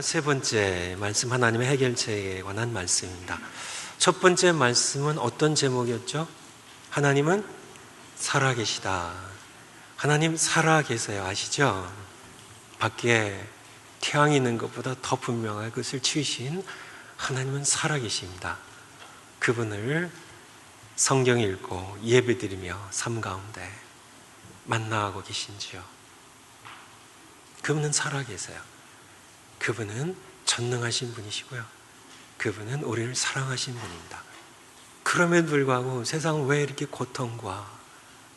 세 번째 말씀, 하나님의 해결책에 관한 말씀입니다. 첫 번째 말씀은 어떤 제목이었죠? 하나님은 살아계시다. 하나님 살아계세요. 아시죠? 밖에 태양이 있는 것보다 더 분명한 것을 치우신 하나님은 살아계십니다. 그분을 성경 읽고 예배드리며 삶 가운데 만나고 계신지요? 그분은 살아계세요. 그분은 전능하신 분이시고요. 그분은 우리를 사랑하신 분입니다. 그럼에도 불구하고 세상은 왜 이렇게 고통과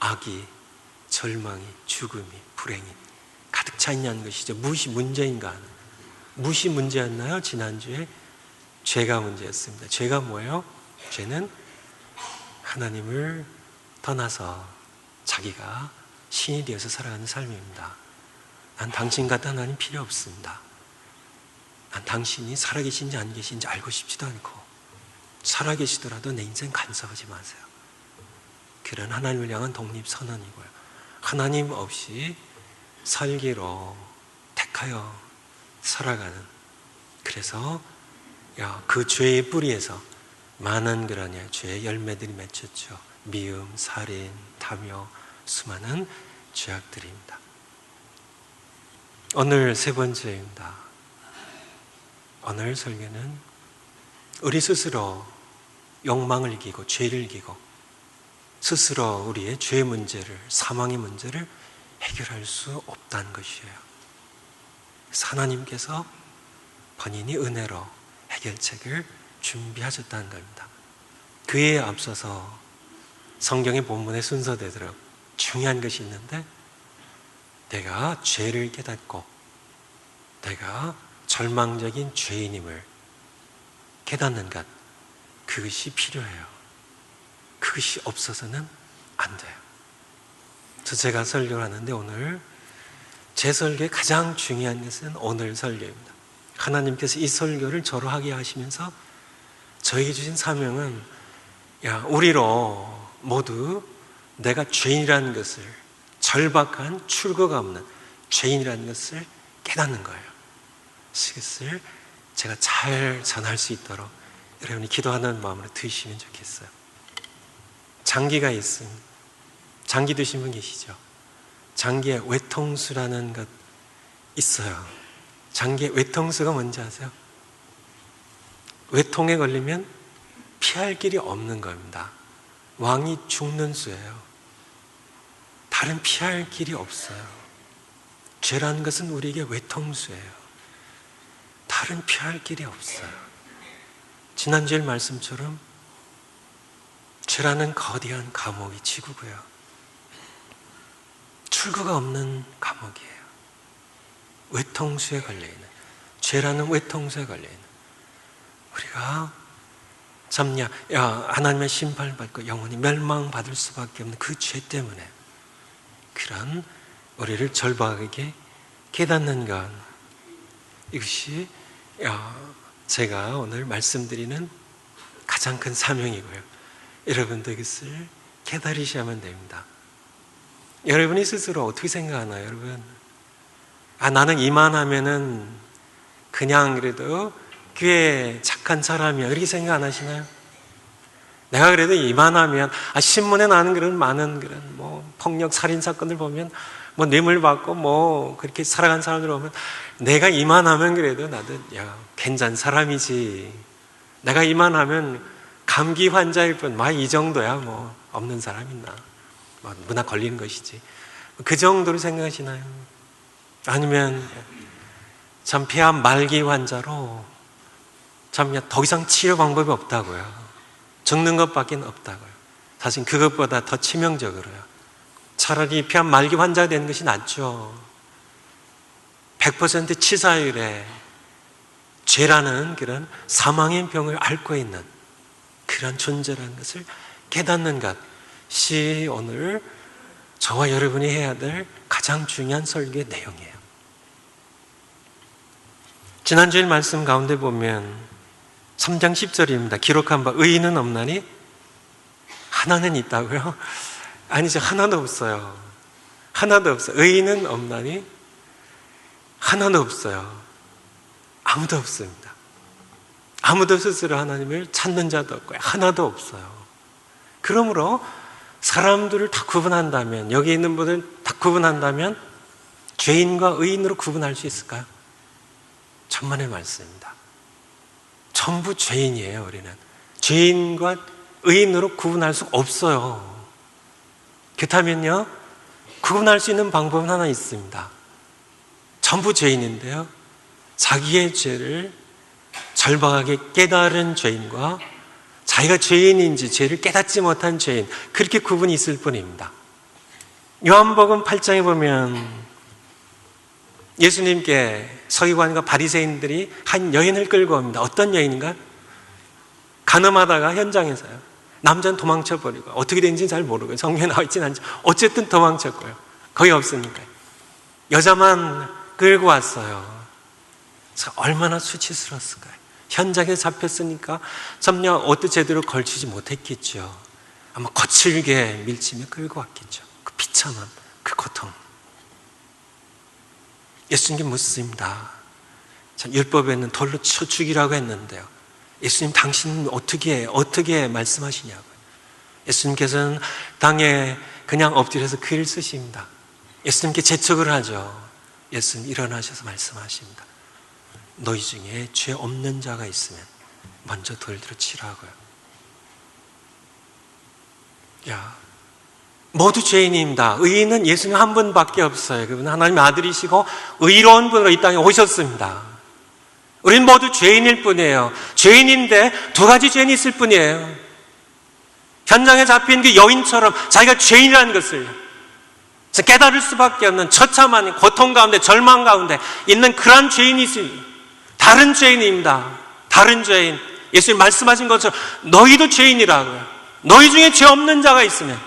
악이, 절망이, 죽음이, 불행이 가득 차 있냐는 것이죠. 무엇이 문제인가? 무엇이 문제였나요? 지난주에 죄가 문제였습니다. 죄가 뭐예요? 죄는 하나님을 떠나서 자기가 신이 되어서 살아가는 삶입니다. 난 당신 같은 하나님 필요 없습니다. 난 당신이 살아계신지 안 계신지 알고 싶지도 않고, 살아계시더라도 내 인생 간섭하지 마세요. 그런 하나님을 향한 독립선언이고요. 하나님 없이 살기로 택하여 살아가는, 그래서 그 죄의 뿌리에서 많은 그런 죄의 열매들이 맺혔죠. 미움, 살인, 탐욕, 수많은 죄악들입니다. 오늘 세 번째입니다. 오늘 설교는 우리 스스로 욕망을 이기고 죄를 이기고 스스로 우리의 죄 문제를, 사망의 문제를 해결할 수 없다는 것이에요. 그래서 하나님께서 본인이 은혜로 해결책을 준비하셨다는 겁니다. 그에 앞서서 성경의 본문의 순서대로 중요한 것이 있는데, 내가 죄를 깨닫고 내가 절망적인 죄인임을 깨닫는 것, 그것이 필요해요. 그것이 없어서는 안 돼요. 그래서 제가 설교를 하는데, 오늘 제 설교의 가장 중요한 것은 오늘 설교입니다. 하나님께서 이 설교를 저로 하게 하시면서 저에게 주신 사명은, 우리로 모두 내가 죄인이라는 것을, 절박한 출구가 없는 죄인이라는 것을 깨닫는 거예요. 그것을 제가 잘 전할 수 있도록 여러분이 기도하는 마음으로 드시면 좋겠어요. 장기가 있습니다. 장기 드신 분 계시죠? 장기에 외통수라는 것 있어요. 장기에 외통수가 뭔지 아세요? 외통에 걸리면 피할 길이 없는 겁니다. 왕이 죽는 수예요. 다른 피할 길이 없어요. 죄라는 것은 우리에게 외통수예요. 다른 피할 길이 없어요. 지난주의 말씀처럼 죄라는 거대한 감옥이 지구고요. 출구가 없는 감옥이에요. 외통수에 걸려있는, 죄라는 외통수에 걸려있는, 우리가 하나님의 심판을 받고 영원히 멸망받을 수밖에 없는 그 죄 때문에, 그런 우리를 절박하게 깨닫는 것, 이것이 제가 오늘 말씀드리는 가장 큰 사명이고요. 여러분도 이것을 깨달으셔야만 됩니다. 여러분이 스스로 어떻게 생각하나요, 여러분? 나는 이만하면은 그냥 그래도 교회 착한 사람이야, 이렇게 생각 안 하시나요? 내가 그래도 이만하면, 신문에 나는 그런 많은 그런 폭력, 살인 사건을 보면, 뇌물 받고 그렇게 살아간 사람들 보면, 내가 이만하면 그래도 나도 괜찮은 사람이지. 내가 이만하면 감기 환자일 뿐, 이 정도야 없는 사람 있나. 문화 걸리는 것이지. 그 정도로 생각하시나요? 아니면 참 폐암 말기 환자로 더 이상 치료 방법이 없다고요. 죽는 것밖에 없다고요. 사실 그것보다 더 치명적으로요. 차라리 폐암 말기 환자가 되는 것이 낫죠. 100% 치사율에 죄라는 그런 사망의 병을 앓고 있는 그런 존재라는 것을 깨닫는 것이 오늘 저와 여러분이 해야 될 가장 중요한 설교의 내용이에요. 지난주의 말씀 가운데 보면 3장 10절입니다. 기록한 바 의인은 없나니 하나는 있다고요? 아니죠. 하나도 없어요. 하나도 없어요. 의인은 없나니 하나도 없어요. 아무도 없습니다. 아무도 스스로 하나님을 찾는 자도 없고요. 하나도 없어요. 그러므로 사람들을 다 구분한다면, 여기 있는 분을 다 구분한다면 죄인과 의인으로 구분할 수 있을까요? 천만의 말씀입니다. 전부 죄인이에요. 우리는 죄인과 의인으로 구분할 수 없어요. 그렇다면요, 구분할 수 있는 방법은 하나 있습니다. 전부 죄인인데요, 자기의 죄를 절박하게 깨달은 죄인과 자기가 죄인인지 죄를 깨닫지 못한 죄인, 그렇게 구분이 있을 뿐입니다. 요한복음 8장에 보면 예수님께 서기관과 바리새인들이 한 여인을 끌고 옵니다. 어떤 여인인가? 간음하다가 현장에서요, 남자는 도망쳐버리고 어떻게 된지는 잘 모르고요, 성경에 나와 있지는 않죠. 어쨌든 도망쳤고요. 거의 없으니까 여자만 끌고 왔어요. 얼마나 수치스러웠을까요? 현장에 잡혔으니까 점령 옷도 제대로 걸치지 못했겠죠. 아마 거칠게 밀치며 끌고 왔겠죠. 그 비참함, 그 고통. 예수님께 묻습니다. 율법에는 돌로 쳐 죽이라고 했는데요, 예수님 당신은 어떻게 말씀하시냐고요. 예수님께서는 땅에 그냥 엎드려서 글을 쓰십니다. 예수님께 재촉을 하죠. 예수님 일어나셔서 말씀하십니다. 너희 중에 죄 없는 자가 있으면 먼저 돌들어 치라고요. 모두 죄인입니다. 의인은 예수님 한 분밖에 없어요. 그분은 하나님의 아들이시고 의로운 분으로 이 땅에 오셨습니다. 우리는 모두 죄인일 뿐이에요. 죄인인데 두 가지 죄인이 있을 뿐이에요. 현장에 잡힌 그 여인처럼 자기가 죄인이라는 것을 깨달을 수밖에 없는 처참한 고통 가운데, 절망 가운데 있는 그런 죄인이 있습니다. 다른 죄인입니다. 다른 죄인. 예수님 말씀하신 것처럼 너희도 죄인이라고요. 너희 중에 죄 없는 자가 있으면,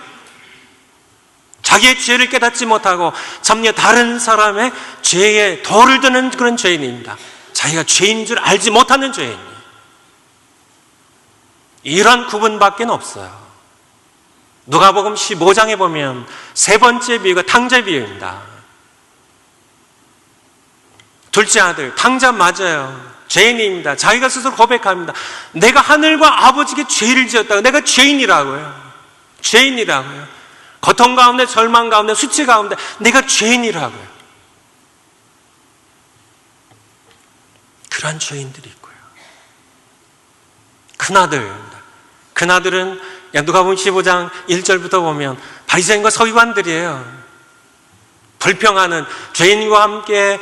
자기의 죄를 깨닫지 못하고 참여 다른 사람의 죄에 돌을 드는 그런 죄인입니다. 자기가 죄인 줄 알지 못하는 죄인이에요. 이런 구분밖에 없어요. 누가복음 15장에 보면 세 번째 비유가 탕자 비유입니다. 둘째 아들, 탕자 맞아요. 죄인입니다. 자기가 스스로 고백합니다. 내가 하늘과 아버지께 죄를 지었다고. 내가 죄인이라고요. 죄인이라고요. 고통 가운데, 절망 가운데, 수치 가운데 내가 죄인이라고요. 그런 죄인들이 있고요. 큰아들입니다. 큰아들은 누가복음 15장 1절부터 보면 바리새인과 서기관들이에요. 불평하는, 죄인과 함께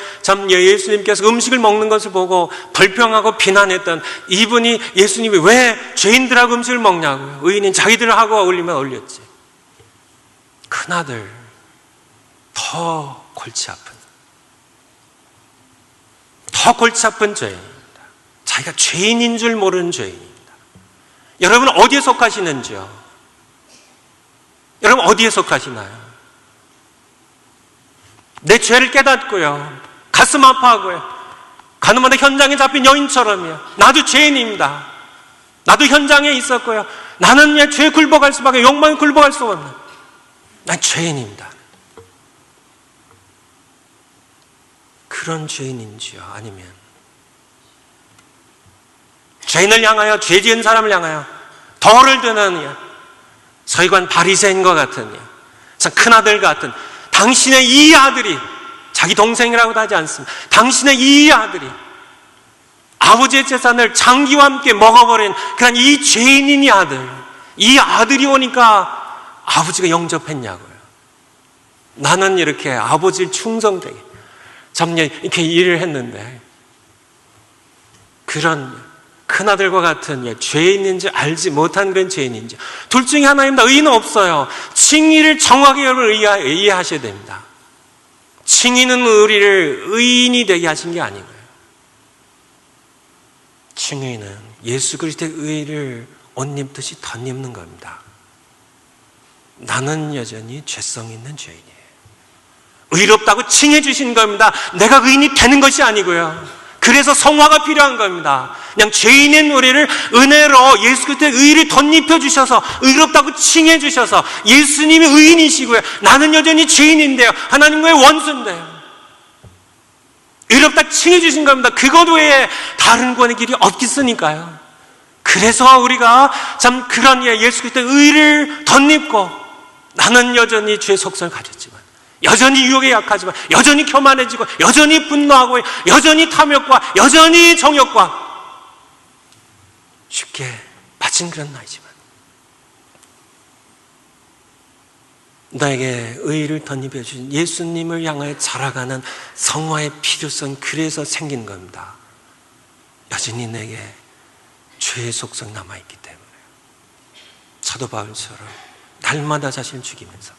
예수님께서 음식을 먹는 것을 보고 불평하고 비난했던 이분이, 예수님이 왜 죄인들하고 음식을 먹냐고요. 의인인 자기들하고 어울리면 어울렸지. 큰아들, 더 골치 아픈 죄인입니다. 자기가 죄인인 줄 모르는 죄인입니다. 여러분 어디에 속하시는지요? 여러분 어디에 속하시나요? 내 죄를 깨닫고요, 가슴 아파하고요, 가늠하다 현장에 잡힌 여인처럼요, 나도 죄인입니다. 나도 현장에 있었고요, 나는 그냥 죄에 굴복할 수밖에, 욕망에 굴복할 수 없는, 난 죄인입니다. 그런 죄인인지요? 아니면 죄인을 향하여, 죄 지은 사람을 향하여 돌을 드는 서기관 바리새인과 같은, 참 큰아들 같은, 당신의 이 아들이, 자기 동생이라고도 하지 않습니다. 당신의 이 아들이 아버지의 재산을 장기와 함께 먹어버린 그런 이 죄인인 이 아들, 이 아들이 오니까 아버지가 영접했냐고요. 나는 이렇게 아버지를 충성되게 이렇게 일을 했는데, 그런 큰아들과 같은 죄인인지 알지 못한 그런 죄인인지, 둘 중에 하나입니다. 의인은 없어요. 칭의를 정확하게 여러분 이해하셔야 됩니다. 칭의는 우리를 의인이 되게 하신 게 아니고요, 칭의는 예수 그리스도의 의를 옷 입듯이 덧입는 겁니다. 나는 여전히 죄성 있는 죄인이에요. 의롭다고 칭해 주신 겁니다. 내가 의인이 되는 것이 아니고요. 그래서 성화가 필요한 겁니다. 그냥 죄인인 우리를 은혜로 예수 그리스도의 의를 덧입혀 주셔서, 의롭다고 칭해 주셔서, 예수님이 의인이시고요, 나는 여전히 죄인인데요, 하나님과의 원수인데요, 의롭다 칭해 주신 겁니다. 그것 외에 다른 구원의 길이 없겠으니까요. 그래서 우리가 참 그런 예수 그리스도의 의를 덧입고 나는 여전히 죄의 속성을 가졌지만, 여전히 유혹에 약하지만, 여전히 교만해지고, 여전히 분노하고, 여전히 탐욕과, 여전히 정욕과 쉽게 빠진 그런 나이지만 나에게 의를 덧입혀 주신 예수님을 향하여 자라가는 성화의 필요성, 그래서 생긴 겁니다. 여전히 내게 죄의 속성 남아있기 때문에 사도 바울처럼 날마다 자신을 죽이면서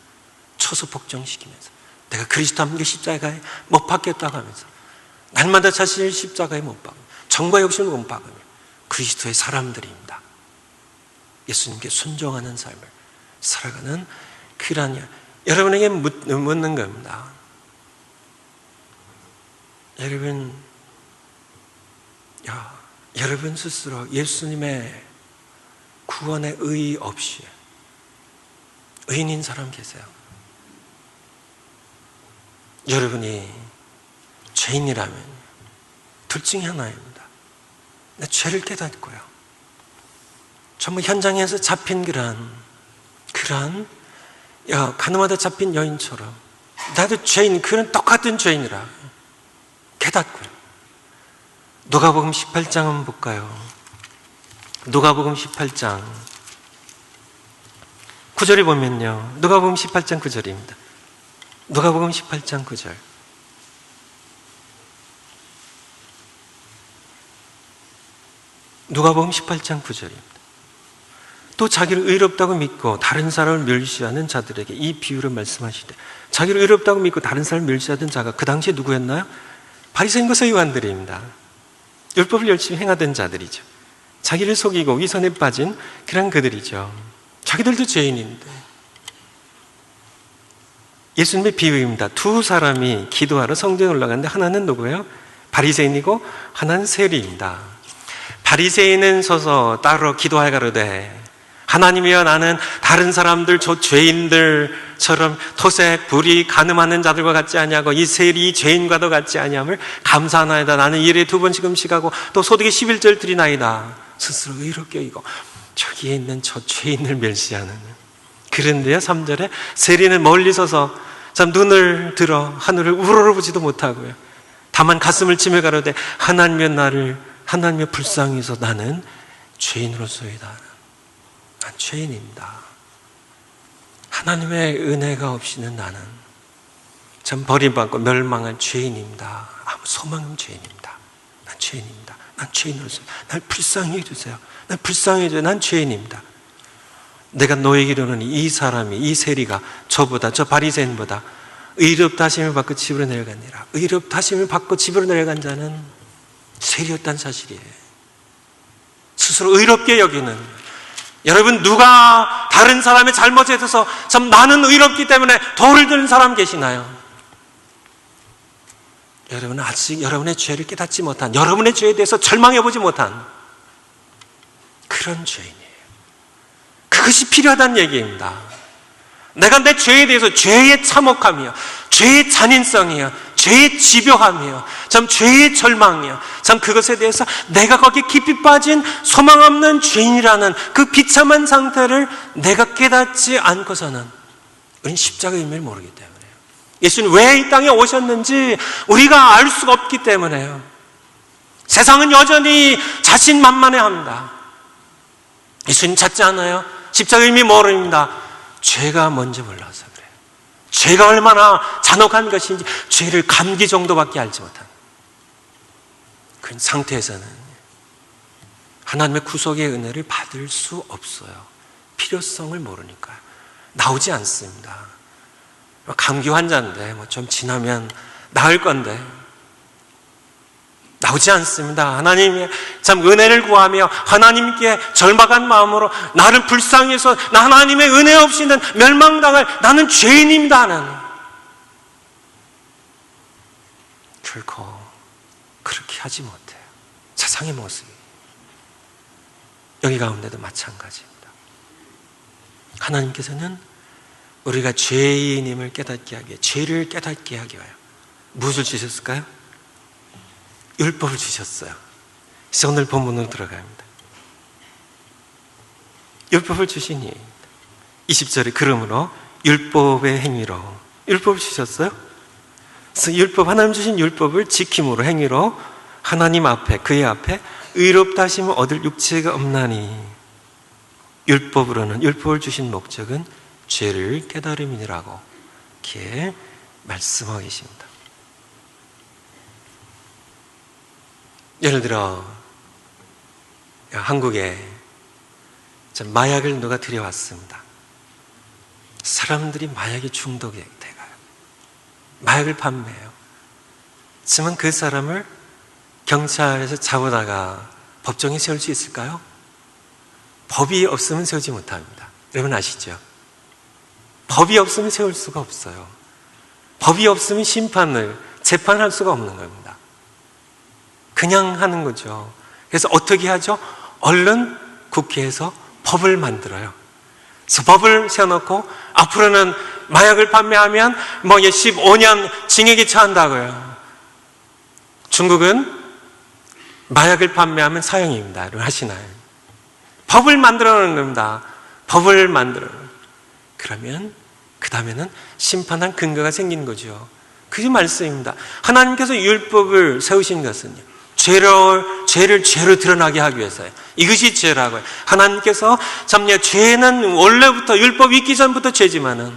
초소 복종시키면서 내가 그리스도 함께 십자가에 못 박겠다고 하면서 날마다 자신을 십자가에 못 박으며 정과 욕심을 못 박으며 그리스도의 사람들입니다. 예수님께 순종하는 삶을 살아가는 그러한 여러분에게 묻는 겁니다. 여러분 스스로 예수님의 구원의 의 없이 의인인 사람 계세요? 여러분이 죄인이라면 둘 중에 하나입니다. 내 죄를 깨닫고요, 전부 현장에서 잡힌 그러한 가늠하다 잡힌 여인처럼 나도 죄인, 그런 똑같은 죄인이라 깨닫고요. 누가복음 18장 한번 볼까요? 누가복음 18장 9절에 보면요, 누가복음 18장 9절입니다. 누가복음 18장 9절. 누가복음 18장 9절입니다. 또 자기를 의롭다고 믿고 다른 사람을 멸시하는 자들에게 이 비유를 말씀하시되, 자기를 의롭다고 믿고 다른 사람을 멸시하던 자가 그 당시에 누구였나요? 바리새인과 서기관들입니다. 율법을 열심히 행하던 자들이죠. 자기를 속이고 위선에 빠진 그런 그들이죠. 자기들도 죄인인데. 예수님의 비유입니다. 두 사람이 기도하러 성전에 올라갔는데 하나는 누구예요? 바리새인이고 하나는 세리입니다. 바리새인은 서서 따로 기도하여 가로되, 하나님이여, 나는 다른 사람들 저 죄인들처럼 토색, 불의, 간음하는 자들과 같지 아니하고 이 세리 죄인과도 같지 아니함을 감사하나이다. 나는 일에 2번씩 음식하고 또 소득의 11절 드리나이다. 스스로 의롭게 여기고 저기에 있는 저 죄인을 멸시하는. 그런데요, 3절에 세리는 멀리 서서 참 눈을 들어 하늘을 우러러보지도 못하고요, 다만 가슴을 치며 가로되, 하나님이여 불쌍히 여서 나는 죄인으로소이다. 난 죄인입니다. 하나님의 은혜가 없이는 나는 참 버림받고 멸망한 죄인입니다. 아무 소망 없는 죄인입니다. 난 죄인입니다. 난 죄인으로서 날 불쌍히 해주세요. 난 불쌍히 해주세요. 난 죄인입니다. 내가 너에게로는 이 사람이, 이 세리가 저보다, 저 바리새인보다 의롭다 하심을 받고 집으로 내려가니라. 의롭다 하심을 받고 집으로 내려간 자는 세리였다는 사실이에요. 스스로 의롭게 여기는. 여러분, 누가 다른 사람의 잘못에 대해서 참 나는 의롭기 때문에 돌을 드는 사람 계시나요? 여러분은 아직 여러분의 죄를 깨닫지 못한, 여러분의 죄에 대해서 절망해보지 못한 그런 죄인이에요. 그것이 필요하다는 얘기입니다. 내가 내 죄에 대해서 죄의 참혹함이요, 죄의 잔인성이요, 죄의 집요함이요, 참 죄의 절망이요, 참 그것에 대해서 내가 거기에 깊이 빠진 소망 없는 죄인이라는 그 비참한 상태를 내가 깨닫지 않고서는 우리는 십자가의 의미를 모르기 때문에요. 예수님 왜 이 땅에 오셨는지 우리가 알 수가 없기 때문에요. 세상은 여전히 자신만만해합니다. 예수님 찾지 않아요? 십자가의 의미 모릅니다. 죄가 뭔지 몰라서 그래요. 죄가 얼마나 잔혹한 것인지 죄를 감기 정도밖에 알지 못한 그런 상태에서는 하나님의 구속의 은혜를 받을 수 없어요. 필요성을 모르니까요. 나오지 않습니다. 감기 환자인데 뭐 좀 지나면 나을 건데 나오지 않습니다. 하나님의 참 은혜를 구하며 하나님께 절박한 마음으로 나를 불쌍히 해서 나 하나님의 은혜 없이는 멸망당할 나는 죄인입니다 하는, 결코 그렇게 하지 못해요. 세상의 모습이 여기 가운데도 마찬가지입니다. 하나님께서는 우리가 죄인임을 깨닫게 하기 위해, 죄를 깨닫게 하기 위하여 무엇을 주셨을까요? 율법을 주셨어요. 그래서 오늘 본문으로 들어갑니다. 율법을 주시니 20절에 그러므로 율법의 행위로 율법을 주셨어요. 그래서 율법, 하나님 주신 율법을 지킴으로 행위로 하나님 앞에, 그의 앞에 의롭다 하심을 얻을 육체가 없나니 율법으로는, 율법을 주신 목적은 죄를 깨달음이니라고 이렇게 말씀하고 계십니다. 예를 들어 한국에 마약을 누가 들여왔습니다. 사람들이 마약에 중독이 돼가요. 마약을 판매해요. 하지만 그 사람을 경찰에서 잡아다가 법정에 세울 수 있을까요? 법이 없으면 세우지 못합니다. 여러분 아시죠? 법이 없으면 세울 수가 없어요. 법이 없으면 재판할 수가 없는 겁니다. 그냥 하는 거죠. 그래서 어떻게 하죠? 얼른 국회에서 법을 만들어요. 그래서 법을 세워놓고 앞으로는 마약을 판매하면 15년 징역에 처한다고요. 중국은 마약을 판매하면 사형입니다. 여러분 하시나요? 법을 만들어 놓는 겁니다. 법을 만들어. 그러면 그 다음에는 심판한 근거가 생기는 거죠. 그게 말씀입니다. 하나님께서 율법을 세우신 것은요, 죄를 죄로 드러나게 하기 위해서요. 이것이 죄라고요. 하나님께서 죄는 원래부터 율법이 있기 전부터 죄지만은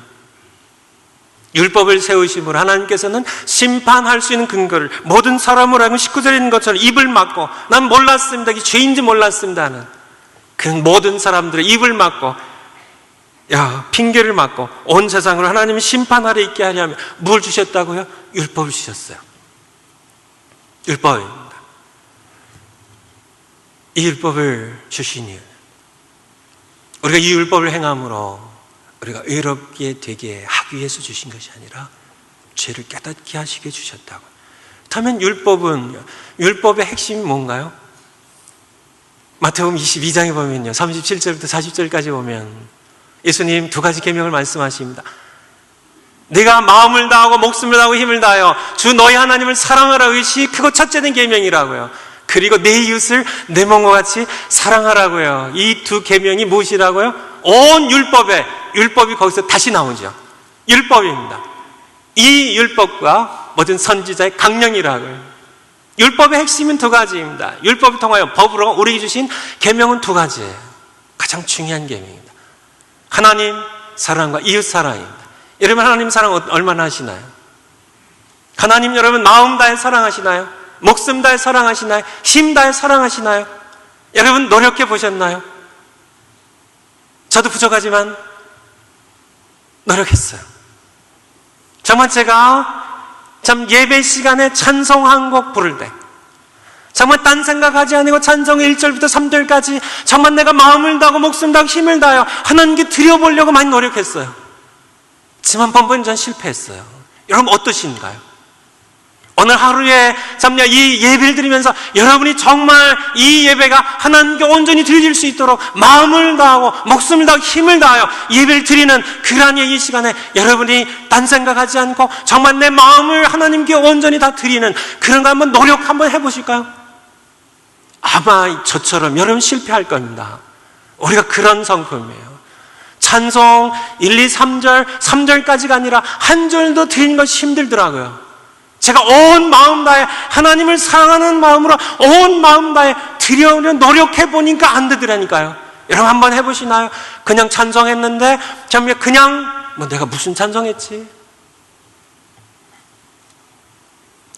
율법을 세우심으로 하나님께서는 심판할 수 있는 근거를 모든 사람으로 하여금 19절에 있는 것처럼 입을 막고 난 몰랐습니다. 이게 죄인지 몰랐습니다 하는 그런 모든 사람들의 입을 막고 핑계를 막고 온 세상으로 하나님이 심판하러 있게 하려면 뭘 주셨다고요? 율법을 주셨어요. 율법입니다. 이 율법을 주시니 우리가 이 율법을 행함으로 우리가 의롭게 되게 하기 위해서 주신 것이 아니라 죄를 깨닫게 하시게 주셨다고. 그렇다면 율법의 핵심이 뭔가요? 마태복음 22장에 보면요, 37절부터 40절까지 보면 예수님 두 가지 계명을 말씀하십니다. 네가 마음을 다하고 목숨을 다하고 힘을 다하여 주 너희 하나님을 사랑하라. 이것이 크고 첫째는 계명이라고요. 그리고 내 이웃을 내 몸과 같이 사랑하라고요. 이 두 계명이 무엇이라고요? 온 율법이 거기서 다시 나오죠. 율법입니다. 이 율법과 모든 선지자의 강령이라고요. 율법의 핵심은 두 가지입니다. 율법을 통하여 법으로 우리에게 주신 계명은 두 가지예요. 가장 중요한 계명입니다. 하나님 사랑과 이웃 사랑입니다. 여러분 하나님 사랑 얼마나 하시나요? 하나님 여러분 마음 다해 사랑하시나요? 목숨 다해 사랑하시나요? 힘 다해 사랑하시나요? 여러분 노력해 보셨나요? 저도 부족하지만 노력했어요. 정말 제가 예배 시간에 찬송 한 곡 부를 때 정말 딴 생각하지 않고 찬송 1절부터 3절까지 정말 내가 마음을 다하고 목숨 다하고 힘을 다하여 하나님께 드려보려고 많이 노력했어요. 하지만 번번이 전 실패했어요. 여러분 어떠신가요? 오늘 하루에 이 예배를 드리면서 여러분이 정말 이 예배가 하나님께 온전히 드려질 수 있도록 마음을 다하고 목숨을 다하고 힘을 다하여 예배를 드리는 그러한 이 시간에 여러분이 딴 생각하지 않고 정말 내 마음을 하나님께 온전히 다 드리는 그런 거 한번 노력 한번 해보실까요? 아마 저처럼 여러분 실패할 겁니다. 우리가 그런 성품이에요. 찬송 1, 2, 3절, 3절까지가 아니라 한 절도 드리는 것이 힘들더라고요. 제가 온 마음 다해 하나님을 사랑하는 마음으로 온 마음 다해 드려오려 노력해 보니까 안 되더라니까요. 여러분 한번 해보시나요? 그냥 찬송했는데 그냥 내가 무슨 찬송했지?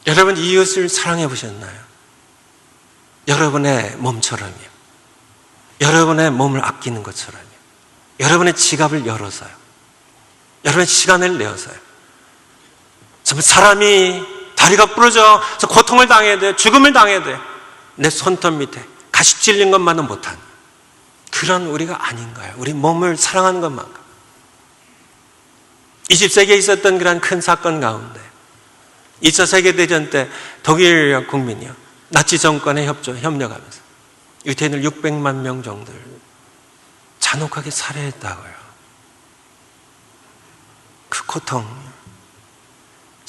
여러분 이웃을 사랑해 보셨나요? 여러분의 몸처럼요. 여러분의 몸을 아끼는 것처럼요. 여러분의 지갑을 열어서요. 여러분의 시간을 내어서요. 정말 사람이 다리가 부러져 고통을 당해야 돼, 죽음을 당해야 돼, 내 손톱 밑에 가시 찔린 것만은 못한 그런 우리가 아닌가요? 우리 몸을 사랑하는 것만큼. 20세기에 있었던 그런 큰 사건 가운데 2차 세계대전 때 독일 국민이요, 나치 정권에 협력하면서 유태인을 600만 명 정도를 잔혹하게 살해했다고요. 그 고통.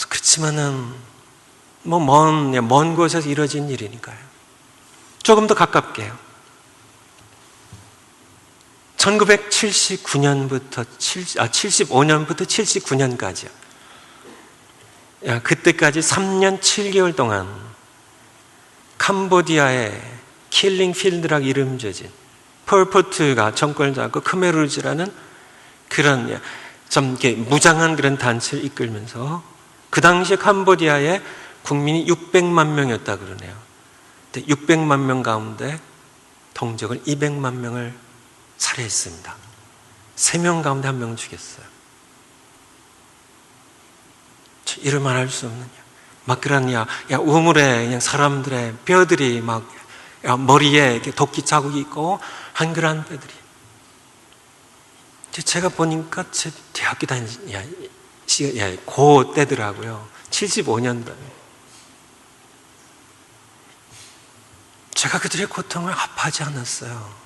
그렇지만은 먼 곳에서 이루어진 일이니까요. 조금 더 가깝게요. 1979년부터 75년부터 79년까지요. 그때까지 3년 7개월 동안 캄보디아의 킬링 필드라고 이름 지어진 폴포트가 정권을 잡고 크메르즈라는 그런 좀 이렇게 무장한 그런 단체를 이끌면서 그 당시에 캄보디아의 국민이 600만 명이었다 그러네요. 근데 600만 명 가운데 동족을 200만 명을 살해했습니다. 3명 가운데 1명 죽였어요. 이를 말할 수 없느냐. 막 그런 우물에 그냥 사람들의 뼈들이 막 머리에 이렇게 도끼 자국이 있고 한글한 뼈들이. 제가 보니까 제 대학교 다닌 고 때더라고요. 75년도에. 제가 그들의 고통을 아파하지 않았어요.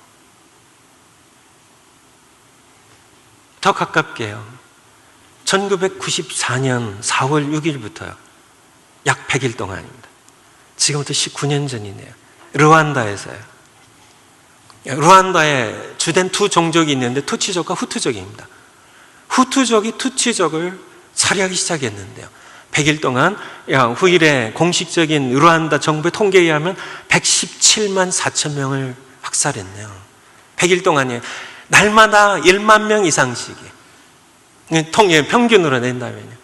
더 가깝게요. 1994년 4월 6일부터요. 약 100일 동안입니다. 지금부터 19년 전이네요. 르완다에서요. 르완다에 주된 두 종족이 있는데 투치족과 후투족입니다. 후투족이 투치족을 살해하기 시작했는데요. 100일 동안 후일에 공식적인 르완다 정부의 통계에 의하면 117만 4천 명을 학살했네요. 100일 동안이에요. 날마다 1만 명 이상씩이 평균으로 낸다면요.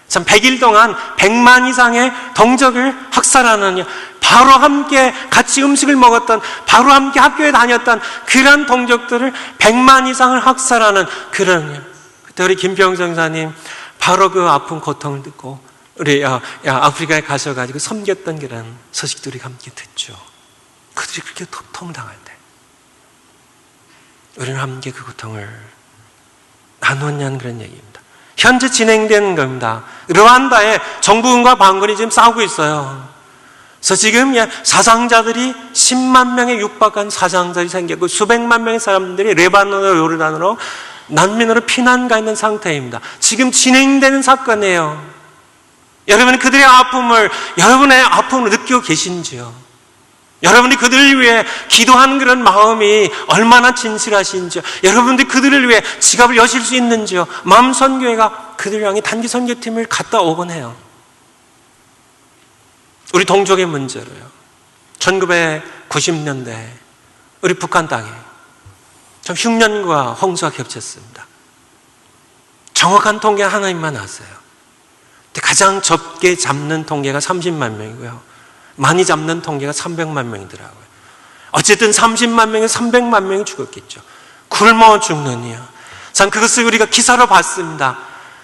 참 100일 동안 100만 이상의 동족을 학살하는, 바로 함께 같이 음식을 먹었던, 바로 함께 학교에 다녔던 그런 동족들을 100만 이상을 학살하는 그런. 그때 우리 김병정 전사님 바로 그 아픈 고통을 듣고 우리 아프리카에 가셔가지고 섬겼던 그런 소식들이 함께 듣죠. 그들이 그렇게 고통을 당할 때 우리는 함께 그 고통을 나누었냐는 그런 얘기입니다. 현재 진행되는 겁니다. 르완다에 정부군과 반군이 지금 싸우고 있어요. 그래서 지금 사상자들이 10만 명에 육박한 사상자들이 생겼고 수백만 명의 사람들이 레바논으로 요르단으로 난민으로 피난 가 있는 상태입니다. 지금 진행되는 사건이에요. 여러분이 그들의 여러분의 아픔을 느끼고 계신지요? 여러분이 그들을 위해 기도하는 그런 마음이 얼마나 진실하신지요? 여러분들이 그들을 위해 지갑을 여실 수 있는지요? 마음선교회가 그들을 향해 단기 선교팀을 갔다 오곤 해요. 우리 동족의 문제로요. 1990년대 우리 북한 땅에 좀 흉년과 홍수가 겹쳤습니다. 정확한 통계 하나님만 아세요. 가장 적게 잡는 통계가 30만 명이고요. 많이 잡는 통계가 300만 명이더라고요. 어쨌든 30만 명에서 300만 명이 죽었겠죠. 굶어 죽느니요. 참 그것을 우리가 기사로 봤습니다.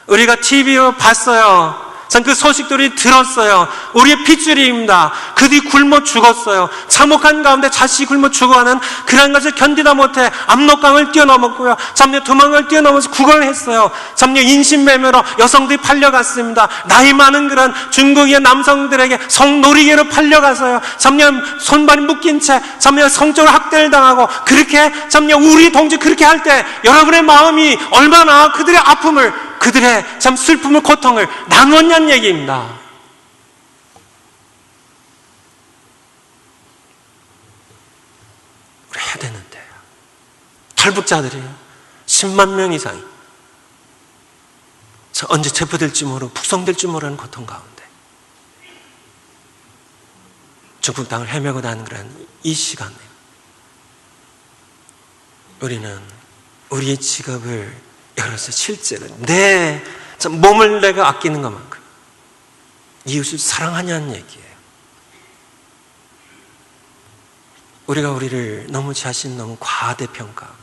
우리가 TV로 봤어요. 참 그 소식들이 들었어요. 우리의 핏줄입니다. 그들이 굶어 죽었어요. 참혹한 가운데 자식이 굶어 죽어가는 그런 것을 견디다 못해 압록강을 뛰어넘었고요. 참내 두망을 뛰어넘어서 구걸했어요. 참내 인신매매로 여성들이 팔려갔습니다. 나이 많은 그런 중국의 남성들에게 성놀이개로 팔려가서요. 참내 손발이 묶인 채 참내 성적으로 학대를 당하고 그렇게 참내 우리 동지 그렇게 할 때 여러분의 마음이 얼마나 그들의 아픔을, 그들의 참 슬픔을, 고통을 나누었냐는 얘기입니다. 우리 해야 되는데 탈북자들이 10만 명 이상이 언제 체포될지 모르고 북송될지 모르는 고통 가운데 중국 땅을 헤매고 다니는 그런 이 시간에 우리는 우리의 직업을 열어서 실제로 내 몸을 내가 아끼는 것만큼 이웃을 사랑하냐는 얘기예요. 우리가 우리를 너무 과대평가,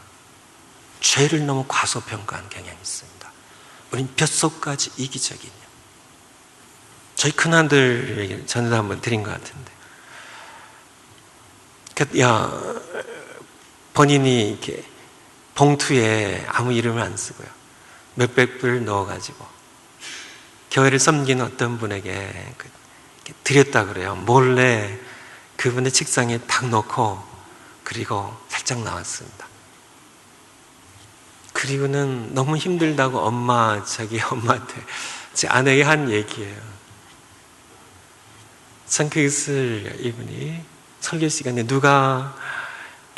죄를 너무 과소평가하는 경향이 있습니다. 우린 뼛속까지 이기적이냐. 저희 큰아들 얘기를 전에도 한번 드린 것 같은데, 본인이 이렇게 봉투에 아무 이름을 안 쓰고요. 몇백 불 넣어가지고 교회를 섬기는 어떤 분에게 드렸다 그래요. 몰래 그분의 책상에 딱 놓고 그리고 살짝 나왔습니다. 그리고는 너무 힘들다고 엄마한테 제 아내에게 한 얘기예요. 참 그것을 이분이 설교 시간에 누가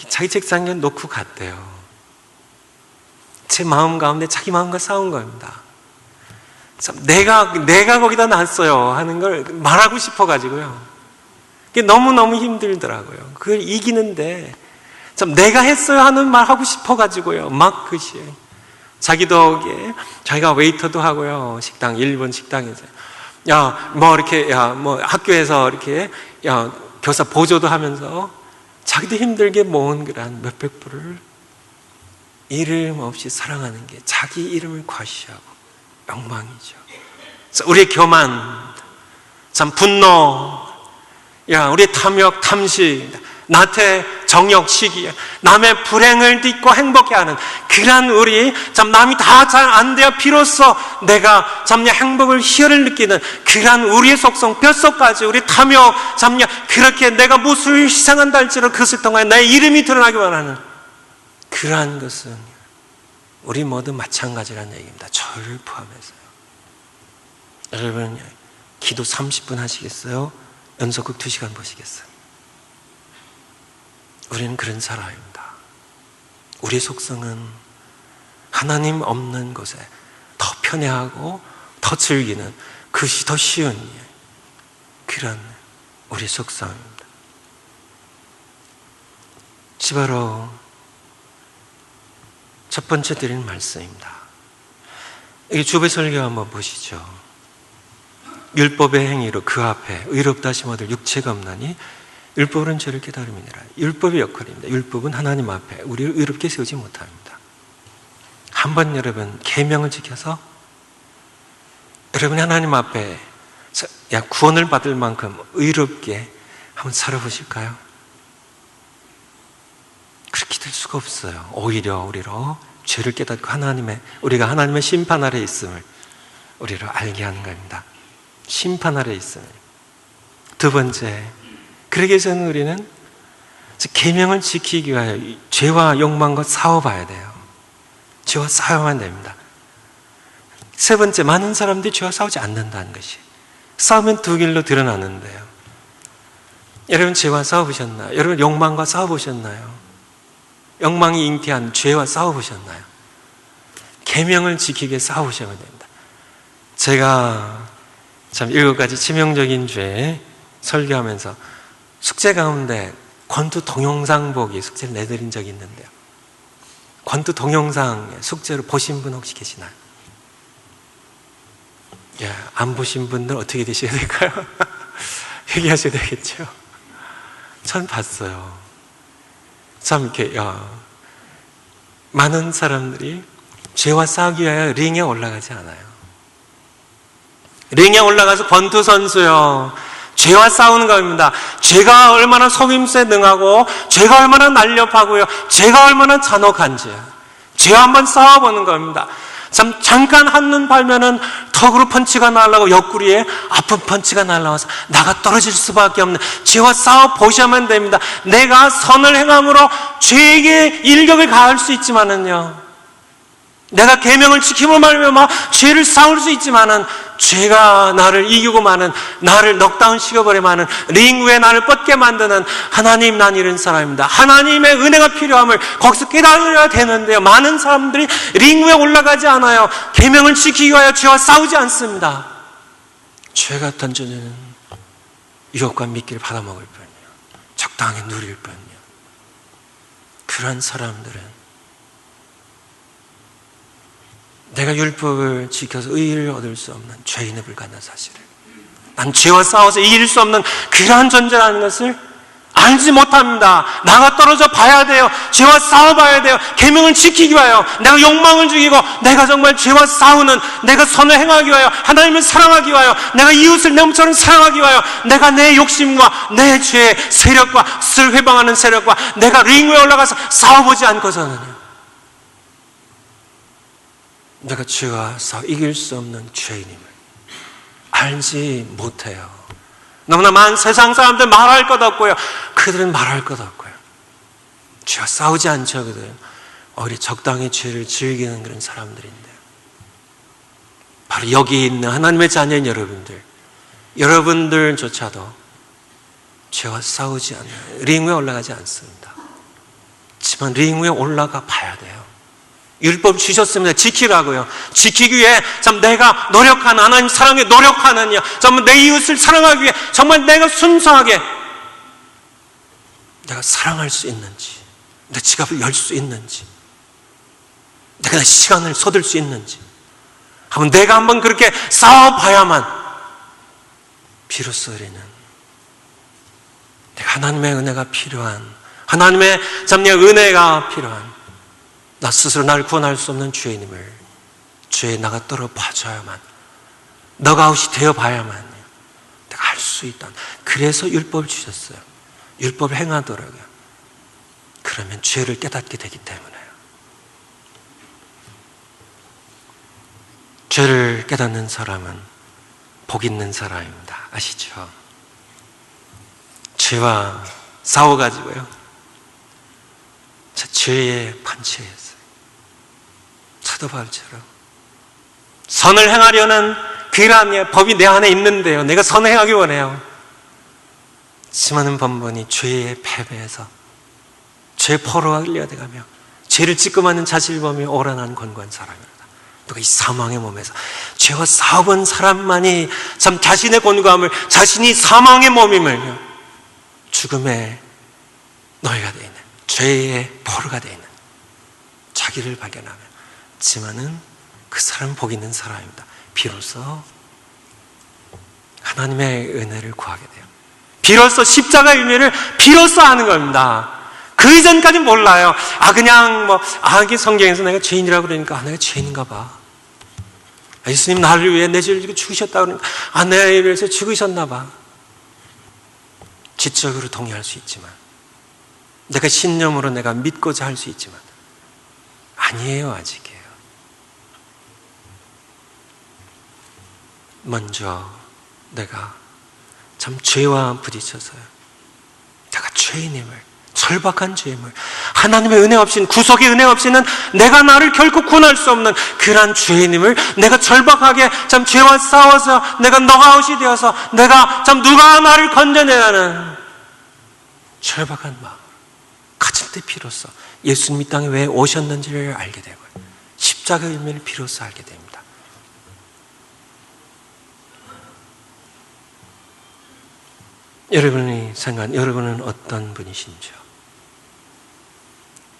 자기 책상에 놓고 갔대요. 제 마음 가운데 자기 마음과 싸운 겁니다. 참 내가 거기다 놨어요 하는 걸 말하고 싶어가지고요. 그게 너무너무 힘들더라고요. 그걸 이기는데 참 내가 했어요 하는 말 하고 싶어가지고요. 막 그시 자기도 자기가 웨이터도 하고요. 식당, 일본 식당에서 학교에서 이렇게 교사 보조도 하면서 자기도 힘들게 모은 그런 몇백 불을 이름 없이 사랑하는 게 자기 이름을 과시하고 욕망이죠. 우리의 교만, 참 분노, 우리의 탐욕, 탐식, 나태, 정욕, 시기, 남의 불행을 딛고 행복해하는 그런 우리, 참 남이 다 잘 안 돼야 비로소 내가 참 행복을, 희열을 느끼는 그런 우리의 속성, 뼛속까지 우리 탐욕, 참 그렇게 내가 무엇을 희생한다 할지라도 그것을 통하여 나의 이름이 드러나기만 하는 그러한 것은 우리 모두 마찬가지라는 얘기입니다. 저를 포함해서요. 여러분 기도 30분 하시겠어요? 연속극 2시간 보시겠어요? 우리는 그런 사람입니다. 우리의 속성은 하나님 없는 곳에 더 편애하고 더 즐기는 그것이 더 쉬운 그런 우리의 속성입니다. 바로 첫 번째 드리는 말씀입니다. 이 주배 설교 한번 보시죠. 율법의 행위로 그 앞에 의롭다 하심 얻을 육체가 없나니 율법은 죄를 깨달음이니라. 율법의 역할입니다. 율법은 하나님 앞에 우리를 의롭게 세우지 못합니다. 한번 여러분 계명을 지켜서 여러분이 하나님 앞에 구원을 받을 만큼 의롭게 한번 살아보실까요? 그렇게 될 수가 없어요. 오히려 우리로 죄를 깨닫고 우리가 하나님의 심판 아래 있음을 우리로 알게 하는 겁니다. 심판 아래 있음을. 두 번째, 그러기 위해서는 우리는 계명을 지키기 위하여 죄와 욕망과 싸워봐야 돼요. 죄와 싸워야만 됩니다. 세 번째, 많은 사람들이 죄와 싸우지 않는다는 것이. 싸우면 두 길로 드러나는데요. 여러분 죄와 싸워보셨나요? 여러분 욕망과 싸워보셨나요? 욕망이 잉태한 죄와 싸워보셨나요? 계명을 지키기 위해 싸우셔야 됩니다. 제가 참 7가지 치명적인 죄 설교하면서 숙제 가운데 권투 동영상 보기 숙제를 내드린 적이 있는데요. 권투 동영상 숙제로 보신 분 혹시 계시나요? 안 보신 분들 어떻게 되셔야 될까요? 얘기하셔야 되겠죠. 전 봤어요. 참 이렇게 많은 사람들이 죄와 싸우기 위하여 링에 올라가지 않아요. 링에 올라가서 권투 선수요, 죄와 싸우는 겁니다. 죄가 얼마나 속임수에 능하고 죄가 얼마나 날렵하고요, 죄가 얼마나 잔혹한지요. 죄와 한번 싸워보는 겁니다. 참 잠깐 한눈 팔면은 턱으로 펀치가 날라오고 옆구리에 아픈 펀치가 날라와서 나가 떨어질 수밖에 없는 죄와 싸워 보셔야만 됩니다. 내가 선을 행함으로 죄에게 일격을 가할 수 있지만은요, 내가 계명을 지킴으로 말미암아 죄를 싸울 수 있지만은 죄가 나를 이기고 마는, 나를 넉다운 시켜버려 마는, 링 위에 나를 뻗게 만드는 하나님, 난 이런 사람입니다. 하나님의 은혜가 필요함을 거기서 깨달아야 되는데요, 많은 사람들이 링 위에 올라가지 않아요. 계명을 지키기 위하여 죄와 싸우지 않습니다. 죄가 던져주는 유혹과 미끼를 받아먹을 뿐이요, 적당히 누릴 뿐이요. 그런 사람들은 내가 율법을 지켜서 의의를 얻을 수 없는 죄인의 불가능한 사실을, 난 죄와 싸워서 이길 수 없는 그러한 존재라는 것을 알지 못합니다. 나가 떨어져 봐야 돼요. 죄와 싸워봐야 돼요. 계명을 지키기 위하여, 내가 욕망을 죽이고 내가 정말 죄와 싸우는, 내가 선을 행하기 위하여, 하나님을 사랑하기 위하여, 내가 이웃을 내 몸처럼 사랑하기 위하여, 내가 내 욕심과 내 죄의 세력과 스스로 회방하는 세력과 내가 링 위에 올라가서 싸워보지 않고서는요, 내가 죄와 싸워 이길 수 없는 죄인임을 알지 못해요. 너무나 많은 세상 사람들 말할 것 없고요, 그들은 말할 것 없고요, 죄와 싸우지 않죠. 그들은 오히려 적당히 죄를 즐기는 그런 사람들인데요. 바로 여기 있는 하나님의 자녀인 여러분들조차도 죄와 싸우지 않아요. 링 위에 올라가지 않습니다. 하지만 링 위에 올라가 봐야 돼요. 율법 주셨습니다. 지키라고요. 지키기 위해 참 내가 노력하는, 하나님 사랑에 노력하느냐, 정말 내 이웃을 사랑하기 위해 정말 내가 순수하게 내가 사랑할 수 있는지, 내 지갑을 열 수 있는지, 내가 시간을 쏟을 수 있는지 내가 한번 그렇게 싸워봐야만 비로소 우리는 내가 하나님의 은혜가 필요한, 하나님의 참 은혜가 필요한, 나 스스로 나를 구원할 수 없는 죄인임을 죄에 나가 떨어 봐줘야만, 너가웃이 되어봐야만 내가 할 수 있다. 그래서 율법을 주셨어요. 율법을 행하더라고요. 그러면 죄를 깨닫게 되기 때문에요. 죄를 깨닫는 사람은 복 있는 사람입니다. 아시죠? 죄와 싸워가지고요, 죄에 판치했어요. 사도 바울처럼 선을 행하려는 그러한 법이 내 안에 있는데요, 내가 선을 행하기 원해요. 수많은 번번이 죄에 패배해서 죄 포로가 끌려가며 죄를 찌끔하는 자신을 보며 오란한 권고한 사람입니다. 누가 이 사망의 몸에서 죄와 싸워본 사람만이 참 자신의 권고함을, 자신이 사망의 몸임을, 죽음의 노예가 되어 있는, 죄의 포로가 되어 있는 자기를 발견하며, 하지만은 그 사람은 복 있는 사람입니다. 비로소 하나님의 은혜를 구하게 돼요. 비로소 십자가의 의미를 비로소 아는 겁니다. 그 이전까지 몰라요. 그냥 이게 성경에서 내가 죄인이라고 그러니까 내가 죄인인가 봐. 예수님 나를 위해 내 죄를 지고 죽으셨다 그러니까 내가 위해서 죽으셨나 봐. 지적으로 동의할 수 있지만, 내가 신념으로 내가 믿고자 할 수 있지만 아니에요. 아직이에요. 먼저 내가 참 죄와 부딪혀서요, 내가 죄인임을, 절박한 죄임을, 하나님의 은혜 없이는, 구속의 은혜 없이는 내가 나를 결코 구원할 수 없는 그러한 죄인임을 내가 절박하게 참 죄와 싸워서 내가 너가웃이 되어서 내가 참 누가 나를 건져내라는 절박한 마음 가질 때 비로소 예수님이 이 땅에 왜 오셨는지를 알게 되고요, 십자가의 의미를 비로소 알게 됩니다. 여러분이 생각한, 여러분은 어떤 분이신지요?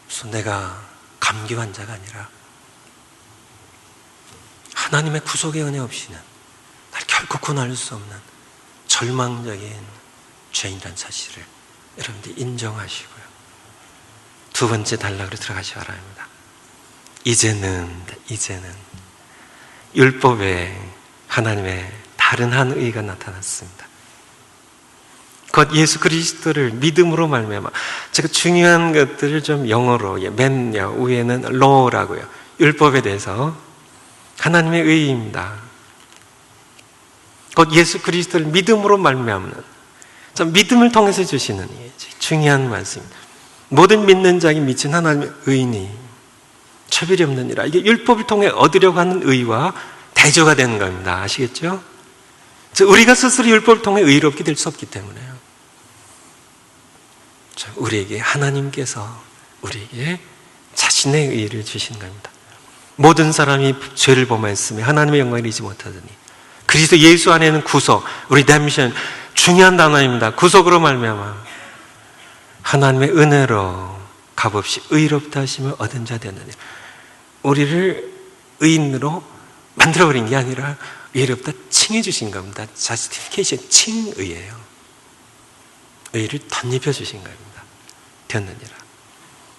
그래서 내가 감기 환자가 아니라 하나님의 구속의 은혜 없이는 날 결코 구원할 수 없는 절망적인 죄인이라는 사실을 여러분들이 인정하시고요, 두 번째 단락으로 들어가시기 바랍니다. 이제는 율법에 하나님의 다른 한 의가 나타났습니다. 곧 예수 그리스도를 믿음으로 말미암아, 제가 중요한 것들을 좀 영어로, 맨 위에는 law라고요, 율법에 대해서 하나님의 의입니다. 곧 예수 그리스도를 믿음으로 말미암는, 참 믿음을 통해서 주시는 중요한 말씀입니다. 모든 믿는 자에게 미친 하나님의 의인이 차별이 없느니라. 이게 율법을 통해 얻으려고 하는 의와 대조가 되는 겁니다. 아시겠죠? 우리가 스스로 율법을 통해 의롭게 될 수 없기 때문에요. 우리에게 하나님께서 우리에게 자신의 의를 주신 겁니다. 모든 사람이 죄를 범하였으며 하나님의 영광을 이루지 못하더니 그리스도 예수 안에는 구속, 리뎀션, 중요한 단어입니다. 구속으로 말미암아 하나님의 은혜로 값없이 의롭다 하심을 얻은 자 되느니, 우리를 의인으로 만들어버린 게 아니라 의롭다 칭해 주신 겁니다. justification, 칭의예요. 의를 덧입혀 주신 겁니다. 되느니라.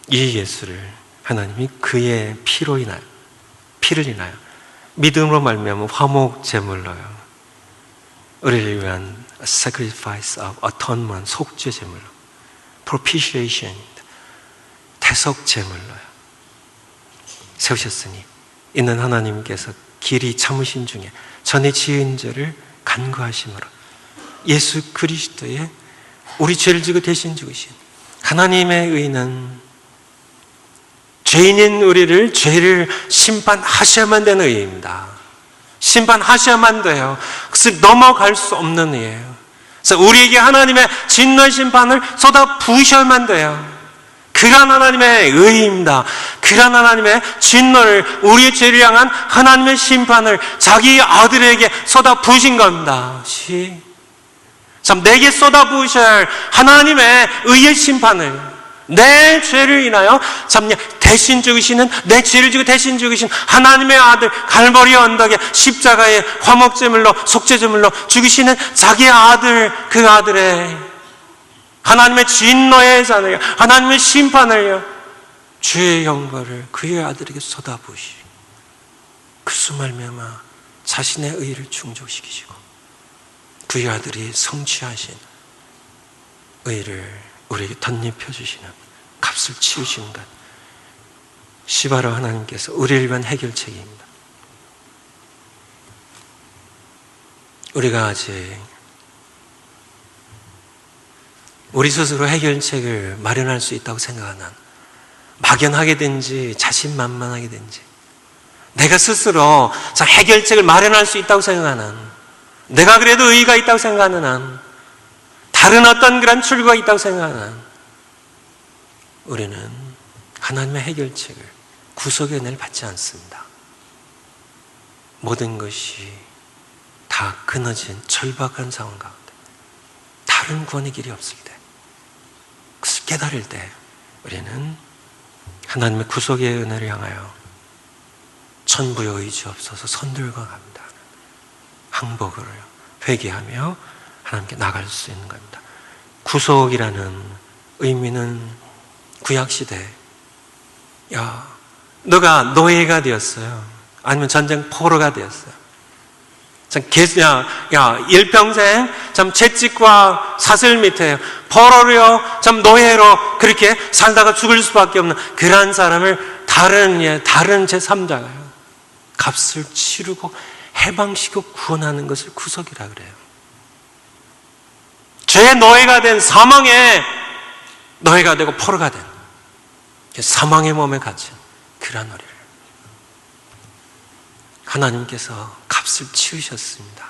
이 예수를 하나님이 그의 피를 인하여 믿음으로 말미암아 화목 제물로요, 우리를 위한 sacrifice of atonement, 속죄 제물로, propitiation, 대속 제물로요 세우셨으니, 이는 하나님께서 길이 참으신 중에 전에 지은 죄를 간구하심으로 예수 그리스도의 우리 죄를 지고 대신 죽으신 하나님의 의는 죄인인 우리를 죄를 심판하셔야만 되는 의입니다. 심판하셔야만 돼요. 그것을 넘어갈 수 없는 의예요. 그래서 우리에게 하나님의 진노의 심판을 쏟아 부으셔야만 돼요. 그런 하나님의 의입니다. 그런 하나님의 진노를, 우리의 죄를 향한 하나님의 심판을 자기 아들에게 쏟아 부으신 겁니다. 참, 내게 쏟아 부으셔야 할 하나님의 의의 심판을, 내 죄를 인하여 참 대신 죽으시는, 내 죄를 지고 대신 죽으신 하나님의 아들, 갈보리 언덕에 십자가의 화목제물로, 속죄제물로 죽으시는 자기의 아들, 그 아들의 하나님의 진노의 잔을, 하나님의 심판을요, 죄의 형벌을 그의 아들에게 쏟아부으시고, 그수 말미암아 자신의 의를 충족시키시고, 그의 아들이 성취하신 의를 우리에게 덧입혀 주시는, 값을 치우시는 것, 시바로 하나님께서 우리를 위한 해결책입니다. 우리가 아직 우리 스스로 해결책을 마련할 수 있다고 생각하는, 막연하게 된지 자신만만하게 된지, 내가 스스로 해결책을 마련할 수 있다고 생각하는, 내가 그래도 의의가 있다고 생각하는 한, 다른 어떤 그런 출구가 있다고 생각하는, 우리는 하나님의 해결책을, 구속의 은혜를 받지 않습니다. 모든 것이 다 끊어진 절박한 상황 가운데 다른 구원의 길이 없을 때, 그것을 깨달을 때 우리는 하나님의 구속의 은혜를 향하여 천부의 의지 없어서 선들과 갑니다. 항복을 회개하며 하나님께 나갈 수 있는 겁니다. 구속이라는 의미는 구약시대, 야, 너가 노예가 되었어요. 아니면 전쟁 포로가 되었어요. 일평생 참 채찍과 사슬 밑에 포로로, 참 노예로 그렇게 살다가 죽을 수밖에 없는 그러한 사람을 다른 제3자가요, 값을 치르고 해방시키고 구원하는 것을 구속이라 그래요. 죄의 노예가 된, 사망의 노예가 되고 포로가 된, 사망의 몸에 갇힌 그러한 우리를 하나님께서 값을 치우셨습니다.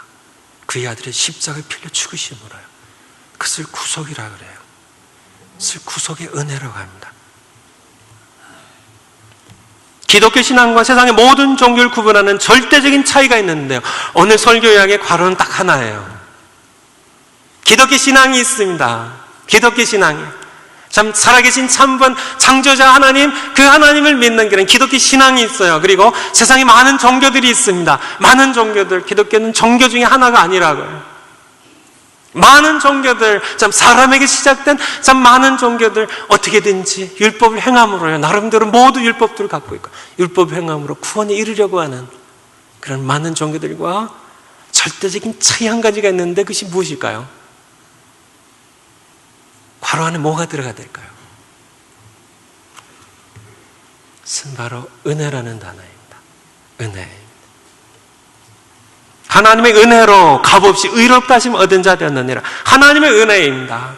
그의 아들의 십자가에 필려 죽으심으로요. 그것을 구속이라 그래요. 그것을 구속의 은혜라고 합니다. 기독교 신앙과 세상의 모든 종교를 구분하는 절대적인 차이가 있는데요, 오늘 설교 요약의 괄호는 딱 하나예요. 기독교 신앙이 있습니다. 기독교 신앙이 참 살아계신 참분 창조자 하나님, 그 하나님을 믿는 그런 기독교 신앙이 있어요. 그리고 세상에 많은 종교들이 있습니다. 많은 종교들, 기독교는 종교 중에 하나가 아니라고요. 많은 종교들, 참 사람에게 시작된 참 많은 종교들, 어떻게든지 율법을 행함으로요, 나름대로 모두 율법들을 갖고 있고 율법 행함으로 구원에 이르려고 하는 그런 많은 종교들과 절대적인 차이 한 가지가 있는데, 그것이 무엇일까요? 괄호 안에 뭐가 들어가야 될까요? 그것은 바로 은혜라는 단어입니다. 은혜. 하나님의 은혜로 값없이 의롭다 하심을 얻은 자 되었느니라. 하나님의 은혜입니다.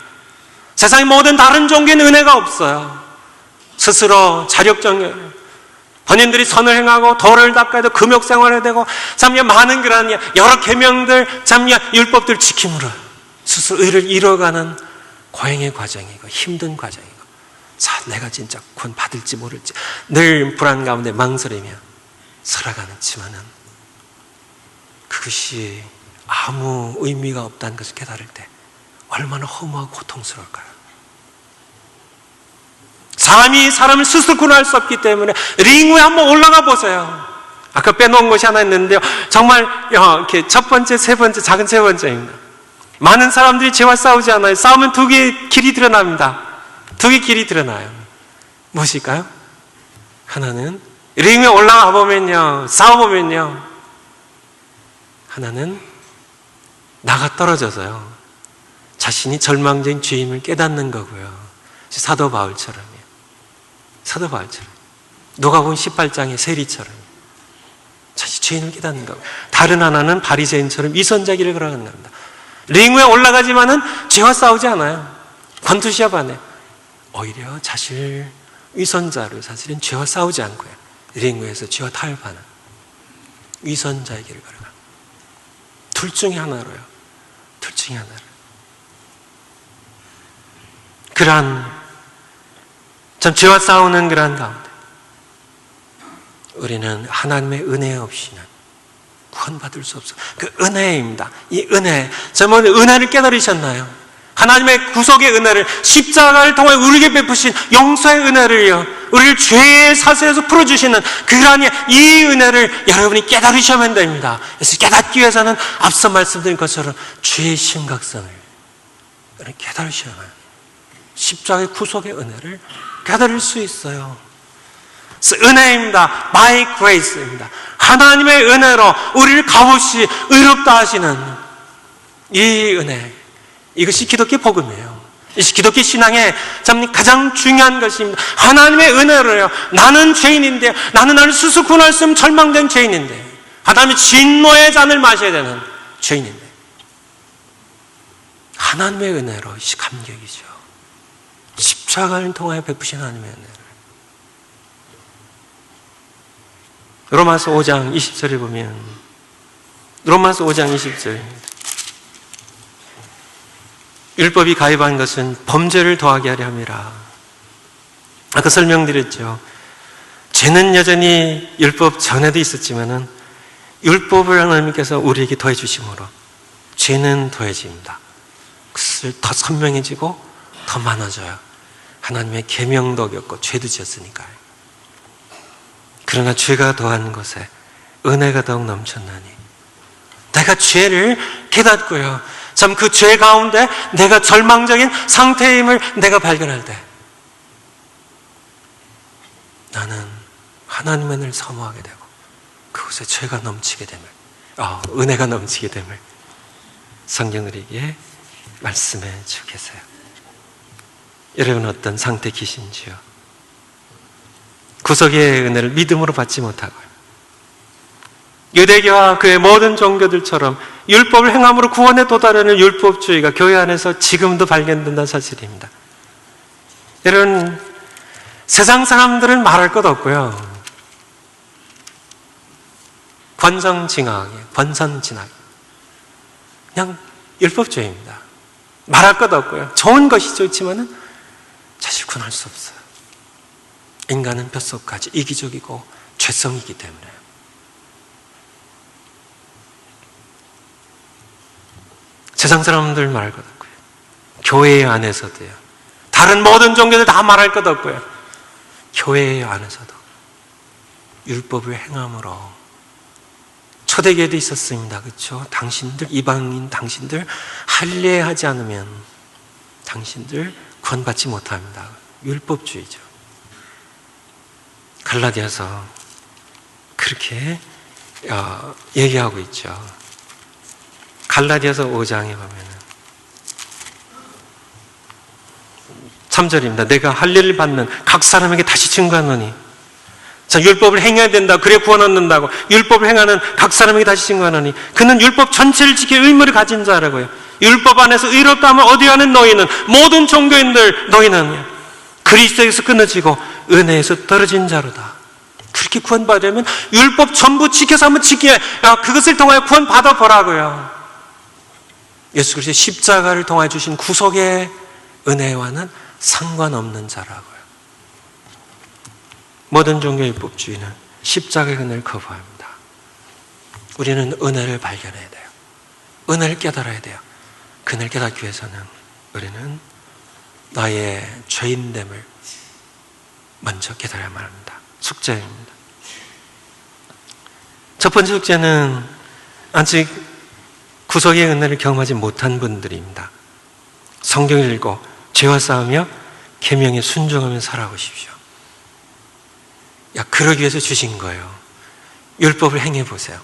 세상의 모든 다른 종교는 은혜가 없어요. 스스로 자력정열, 본인들이 선을 행하고 도를 닦아야 되고 금욕 생활해야 되고 참 많은 그런 여러 계명들, 참 율법들 지킴으로 스스로 의를 이뤄가는 고행의 과정이고 힘든 과정이고, 자, 내가 진짜 구원 받을지 모를지 늘 불안 가운데 망설이며 살아가는지만은 그것이 아무 의미가 없다는 것을 깨달을 때 얼마나 허무하고 고통스러울까요? 사람이 사람을 스스로 구원할 수 없기 때문에 링 위에 한번 올라가 보세요. 아까 빼놓은 것이 하나 있는데요, 정말 이렇게 첫 번째, 세 번째, 작은 세 번째입니다. 많은 사람들이 죄와 싸우지 않아요. 싸우면 두 개의 길이 드러납니다. 두 개의 길이 드러나요. 무엇일까요? 하나는 링에 올라가 보면요, 싸워보면요, 하나는 나가 떨어져서요, 자신이 절망적인 죄임을 깨닫는 거고요. 사도 바울처럼요. 사도 바울처럼. 누가복음 18장의 세리처럼 자신 죄인을 깨닫는 거고, 다른 하나는 바리새인처럼 위선자 길을 걸어가는 겁니다. 링 위에 올라가지만은 죄와 싸우지 않아요. 권투시합 안에 오히려 자신을 위선자로, 사실은 죄와 싸우지 않고요, 링 위에서 죄와 타협하는 위선자의 길을 걸어가. 둘 중에 하나로요. 둘 중에 하나로. 그러한 참 죄와 싸우는 그러한 가운데 우리는 하나님의 은혜 없이는 구원받을 수 없어. 그 은혜입니다. 이 은혜, 정말 은혜를 깨달으셨나요? 하나님의 구속의 은혜를, 십자가를 통해 우리에게 베푸신 용서의 은혜를요, 우리를 죄의 사슬에서 풀어주시는 그러한 이 은혜를 여러분이 깨달으셔야만 됩니다. 그래서 깨닫기 위해서는 앞서 말씀드린 것처럼 죄의 심각성을 깨달으셔야만 해요. 십자가의 구속의 은혜를 깨달을 수 있어요. 그래서 은혜입니다. by grace입니다. 하나님의 은혜로 우리를 값없이 의롭다 하시는 이 은혜, 이것이 기독교 복음이에요. 이것이 기독교 신앙의 참 가장 중요한 것입니다. 하나님의 은혜로요, 나는 죄인인데, 나를 스스로 구원할 수 없는 절망된 죄인인데, 하나님의 진노의 잔을 마셔야 되는 죄인인데, 하나님의 은혜로 이 감격이죠. 십자가를 통하여 베푸신 하나님의 은혜를. 로마서 5장 20절에 보면, 로마서 5장 20절입니다. 율법이 가입한 것은 범죄를 더하게 하려 함이라. 아까 설명드렸죠. 죄는 여전히 율법 전에도 있었지만은 율법을 하나님께서 우리에게 더해 주심으로 죄는 더해집니다. 그것을 더 선명해지고 더 많아져요. 하나님의 계명도 어겼고 죄도 지었으니까요. 그러나 죄가 더한 것에 은혜가 더욱 넘쳤나니, 내가 죄를 깨닫고요, 참 그 죄 가운데 내가 절망적인 상태임을 내가 발견할 때 나는 하나님의 은혜를 사모하게 되고 그곳에 죄가 넘치게 됨을, 은혜가 넘치게 됨을 성경 우리에게 말씀해 주겠어요. 여러분 어떤 상태 계신지요? 구속의 은혜를 믿음으로 받지 못하고요, 유대교와 그의 모든 종교들처럼 율법을 행함으로 구원에 도달하는 율법주의가 교회 안에서 지금도 발견된다는 사실입니다. 여러분, 세상 사람들은 말할 것 없고요, 권선징악이에요. 권선징악. 그냥 율법주의입니다. 말할 것 없고요, 좋은 것이 좋지만은 사실 구원할 수 없어요. 인간은 뼛속까지 이기적이고 죄성이기 때문에. 세상 사람들 말할 것 없고요, 교회 안에서도요, 다른 모든 종교들 다 말할 것 없고요, 교회 안에서도 율법을 행함으로, 초대교회도 있었습니다. 그렇죠? 당신들, 이방인 당신들 할례하지 않으면 당신들 구원받지 못합니다. 율법주의죠. 갈라디아서 그렇게 얘기하고 있죠. 갈라디아서 5장에 보면은 3절입니다. 내가 할례를 받는 각 사람에게 다시 증거하노니, 자, 율법을 행해야 된다, 그래 구원 얻는다고 율법을 행하는 각 사람에게 다시 증거하노니 그는 율법 전체를 지킬 의무를 가진 자라고요. 율법 안에서 의롭다 하면 어디하는 너희는, 모든 종교인들 너희는 그리스도에서 끊어지고 은혜에서 떨어진 자로다. 그렇게 구원받으려면 율법 전부 지켜서 한번 그것을 통하여 구원 받아보라고요. 예수 그리스도의 십자가를 통해 주신 구속의 은혜와는 상관없는 자라고요. 모든 종교의 율법주의는 십자가의 은혜를 거부합니다. 우리는 은혜를 발견해야 돼요. 은혜를 깨달아야 돼요. 그 은혜를 깨닫기 위해서는 우리는 나의 죄인됨을 먼저 깨달아야만 합니다. 숙제입니다. 첫 번째 숙제는 아직 구속의 은혜를 경험하지 못한 분들입니다. 성경을 읽고 죄와 싸우며 계명에 순종하며 살아보십시오. 그러기 위해서 주신 거예요. 율법을 행해보세요.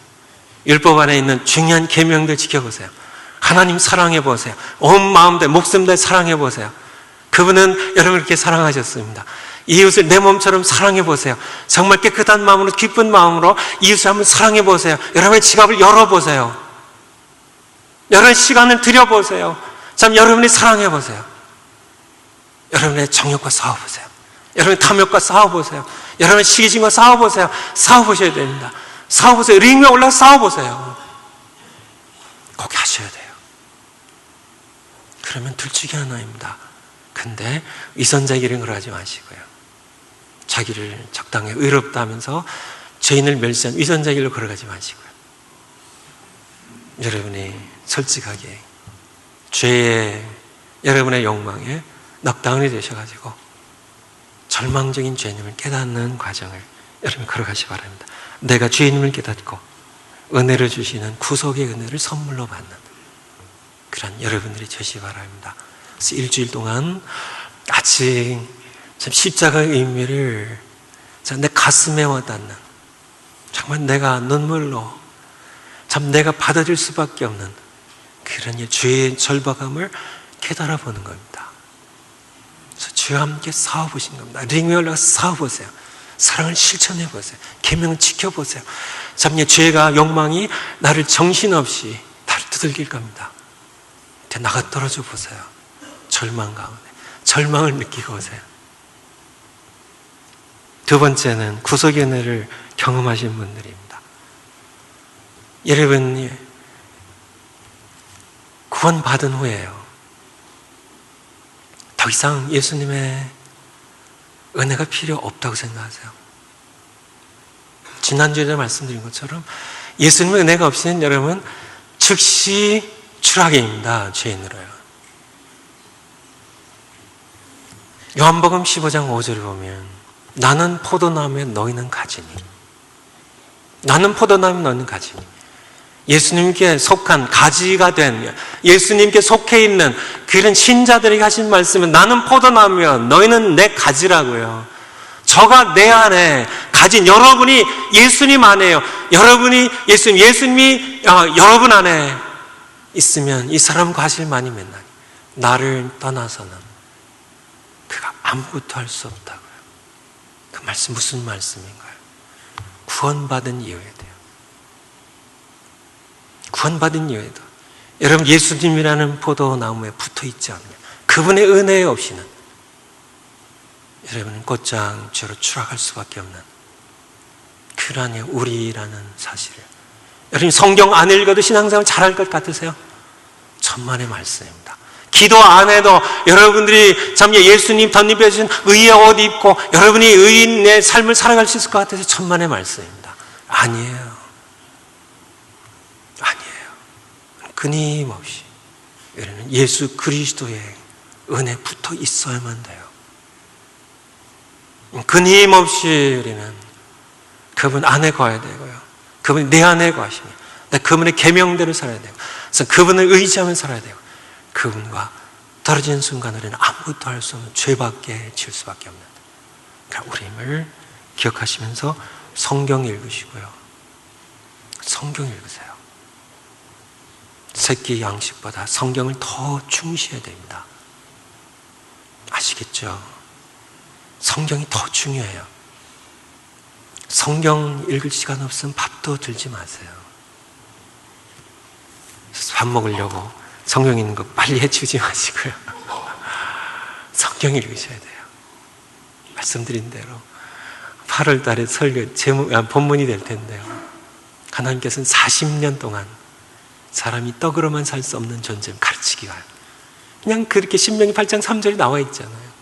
율법 안에 있는 중요한 계명들 지켜보세요. 하나님 사랑해보세요. 온 마음 대 목숨 대 사랑해보세요. 그분은 여러분을 이렇게 사랑하셨습니다. 이웃을 내 몸처럼 사랑해보세요. 정말 깨끗한 마음으로, 기쁜 마음으로 이웃을 한번 사랑해보세요. 여러분의 지갑을 열어보세요. 여러분의 시간을 들여보세요. 참 여러분이 사랑해보세요. 여러분의 정욕과 싸워보세요. 여러분의 탐욕과 싸워보세요. 여러분의 시기심과 싸워보세요. 싸워보셔야 됩니다. 싸워보세요. 링 위에 올라가 싸워보세요. 꼭 하셔야 돼요. 그러면 둘 중에 하나입니다. 근데 위선자에게 그러지 마시고요. 자기를 적당히 의롭다 하면서 죄인을 멸시한 위선자 길로 걸어가지 마시고요. 여러분이 솔직하게 죄에, 여러분의 욕망에 넉다운이 되셔가지고 절망적인 죄인임을 깨닫는 과정을 여러분 걸어가시 바랍니다. 내가 죄인임을 깨닫고 은혜를 주시는 구속의 은혜를 선물로 받는 그런 여러분들이 되시기 바랍니다. 그래서 일주일 동안 아직 참 십자가의 의미를 내 가슴에 와닿는, 정말 내가 눈물로 참 내가 받아줄 수밖에 없는 그런 죄의 절박함을 깨달아 보는 겁니다. 그래서 주와 함께 싸워보신 겁니다. 링 위에 올라가서 싸워보세요. 사랑을 실천해 보세요. 계명을 지켜보세요. 참 죄가, 욕망이 나를 정신없이 나를 두들길 겁니다. 나가 떨어져 보세요. 절망 가운데 절망을 느끼고 오세요. 두 번째는 구속의 은혜를 경험하신 분들입니다. 여러분이 구원받은 후에요, 더 이상 예수님의 은혜가 필요 없다고 생각하세요? 지난주에 말씀드린 것처럼 예수님의 은혜가 없이는 여러분 즉시 추락입니다. 죄인으로요. 요한복음 15장 5절을 보면 나는 포도나무에 너희는 가지니, 나는 포도나무에 너희는 가지니, 예수님께 속한 가지가 된, 예수님께 속해 있는 그런 신자들에게 하신 말씀은 나는 포도나무면 너희는 내 가지라고요. 저가 내 안에 가진, 여러분이 예수님 안에요. 여러분이 예수님이 여러분 안에 있으면 이 사람과 하실만이 맨날 나를 떠나서는 그가 아무것도 할 수 없다고요. 그 말씀 무슨 말씀인가요? 구원받은 이후에도요. 구원받은 이후에도 여러분 예수님이라는 포도나무에 붙어있지 않으면, 그분의 은혜 없이는 여러분은 곧장 죄로 추락할 수밖에 없는 그러한 우리라는 사실을, 여러분 성경 안 읽어도 신앙생활 잘할 것 같으세요? 천만의 말씀입니다. 기도 안 해도 여러분들이 참 예수님 덧입혀 주신 의의 옷 입고 여러분이 의인의 삶을 살아갈 수 있을 것 같아서 천만의 말씀입니다. 아니에요. 아니에요. 끊임없이 우리는 예수 그리스도의 은혜에 붙어 있어야만 돼요. 끊임없이 우리는 그분 안에 거해야 되고요. 그분이 내 안에 거하시며 그분의 계명대로 살아야 되고, 그래서 그분을 의지하며 살아야 되고, 그분과 떨어지는 순간 우리는 아무것도 할 수 없는 죄밖에 지을 수밖에 없는, 그러니까 우리를 기억하시면서 성경 읽으시고요. 성경 읽으세요. 새끼 양식보다 성경을 더 중시해야 됩니다. 아시겠죠? 성경이 더 중요해요. 성경 읽을 시간 없으면 밥도 들지 마세요. 밥 먹으려고 성경 읽는 거 빨리 해치우지 마시고요. 성경 읽으셔야 돼요. 말씀드린 대로 8월 달에 설교 본문이 될 텐데요. 하나님께서는 40년 동안 사람이 떡으로만 살 수 없는 존재를 가르치기 위하여, 그냥 그렇게 신명기 8장 3절이 나와 있잖아요.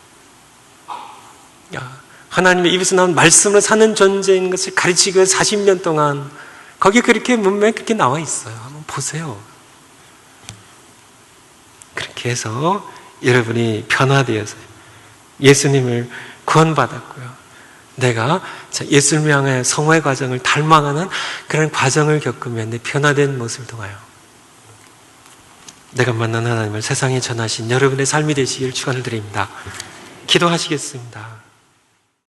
하나님의 입에서 나온 말씀으로 사는 존재인 것을 가르치기 위해 40년 동안 거기에 그렇게 문맥 그렇게 나와 있어요. 한번 보세요. 그렇게 해서 여러분이 변화되어서 예수님을 구원받았고요. 내가 예수님을 향해 성화의 과정을 닮아가는 그런 과정을 겪으면 내 변화된 모습을 통하여 내가 만난 하나님을 세상에 전하신 여러분의 삶이 되시기를 축원을 드립니다. 기도하시겠습니다.